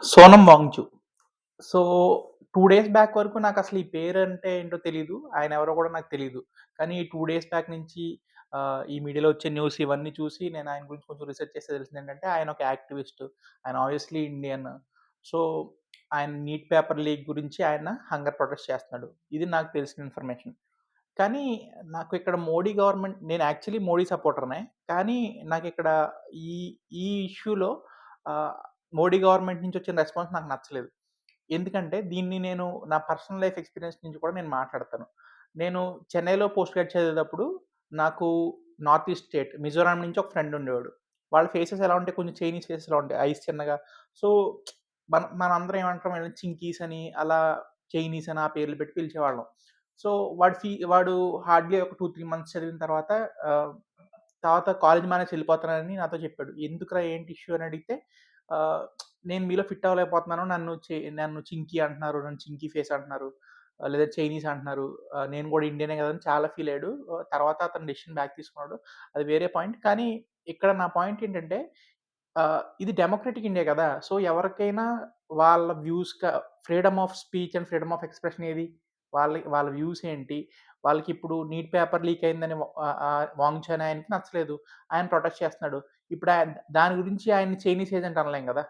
Sonam వాంగ్‌చు. So, 2 days back వరకు నాకసలు ఈ పేరంటే ఏంటో తెలీదు. ఆయనెవరో గూడా నాకు తెలీదు. కానీ ఈ 2 డేస్ బ్యాక్ నుంచి ఈ మీడియాలో వచ్చే న్యూస్ ఇవన్నీ చూసి నేను ఆయన గురించి కొంచెం రిసర్చ్ చేస్తే తెలిసిందేంటంటే ఆయన ఒక యాక్టివిస్ట్. ఆయన ఆబ్వియస్లీ ఇండియన్. సో, ఆయన నీట్ పేపర్ లీక్ గురించి ఆయన హంగర్ ప్రొటెస్ట్ చేస్తున్నాడు. ఇది నాకు తెలిసిన ఇన్ఫర్మేషన్. కానీ నాకు ఇక్కడ మోడీ గవర్నమెంట్ నేను యాక్చువల్లీ మోడీ సపోర్టర్‌నే. కానీ నాకిక్కడ ఈ ఈ ఇష్యూలో ఆహ్, మోడీ గవర్నమెంట్ నుంచి వచ్చిన రెస్పాన్స్ నాకు నచ్చలేదు. ఎందుకంటే దీన్ని నేను నా పర్సనల్ లైఫ్ ఎక్స్‌పీరియన్స్ నుంచి కూడా నేను మాట్లాడతాను. నేను చెన్నైలో పోస్ట్ గ్రాడ్ చదివేటప్పుడు నాకు నార్త్ ఈస్ట్ స్టేట్ మిజోరాం నుంచి ఒక ఫ్రెండ్ ఉండేవాడు. వాళ్ళ ఫేసెస్ ఎలా ఉంటాయి కొంచెం చైనీస్ ఫేసెస్‌లా ఉంటాయి. ఐస్ చిన్నగా. సో, మనందరం ఏమంటాం వీళ్ళని చింకీస్ అని అలా చైనీస్ అని ఆ పేర్లు పెట్టి పిలిచేవాళ్ళం. సో, వాడు హార్డ్‌లీ ఒక 2, 3 మంత్స్ చదివిన తర్వాత ఆహ్, తర్వాత కాలేజ్ మానేసి వెళ్ళిపోతానని నాతో చెప్పాడు. ఎందుకురా ఏంటి ఇష్యూ అని అడిగితే ఆహ్, నేను మీలో ఫిట్ అవ్వలేకపోతున్నాను. నన్ను చింకీ అంటున్నారు. నన్ను చింకీ ఫేస్ అంటున్నారు. లేదా చైనీస్ అంటున్నారు. నేను కూడా ఇండియనే కదా! అని చాలా ఫీల్ అయ్యాడు. తర్వాత అతను డెసిషన్ బ్యాక్ తీసుకున్నాడు. అది వేరే పాయింట్. కానీ ఇక్కడ నా పాయింట్ ఏంటంటే ఇది డెమోక్రటిక్ ఇండియా కదా! సో, ఎవరికైనా వాళ్ళ freedom of speech and freedom of expression ఏది? వాళ్ళ వ్యూస్ ఏంటి? వాళ్ళకిప్పుడు నీట్ పేపర్ లీక్ అయిందని వాంగ్‌చు అనే ఆయనకి నచ్చలేదు. ఆయన ప్రొటెస్ట్ చేస్తున్నాడు. ఇప్పుడు దాని గురించి ఆయన్ని చైనీస్ ఏజెంట్ అనలేం గదా!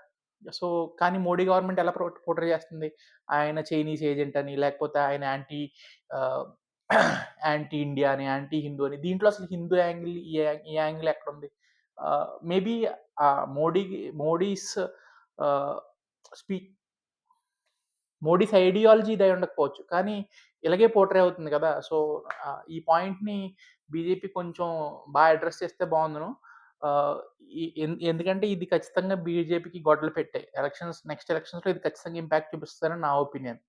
సో, కానీ మోడీ గవర్నమెంట్ ఎలా పోర్ట్రే చేస్తుంది? ఆయన చైనీస్ ఏజెంట్ అని, లేకపోతే ఆయన ఆహ్, యాంటీ ఇండియా అని, యాంటీ హిందూ అని. దీంట్లో అసలు హిందూ యాంగిల్ ఈ యాంగిల్ ఎక్కడుంది? మేబీ మోడీస్ ఆహ్, స్పీ మోడీస్ ఐడియాలజీ ఇదై ఉండకపోవచ్చు. కానీ ఇలాగే పోర్ట్రే అవుతుంది గదా! సో, ఈ పాయింట్‌ని బీజేపీ కొంచెం అడ్రెస్ చేస్తే బావుండును. ఆహ్, ఎందుకంటే ఇది ఖచ్చితంగా బీజేపీకి గొడ్డలి పెట్టే. నెక్స్ట్ ఎలక్షన్స్‌లో ఇది ఖచ్చితంగా ఇంపాక్ట్ చూపిస్తదని నా ఒపీనియన్.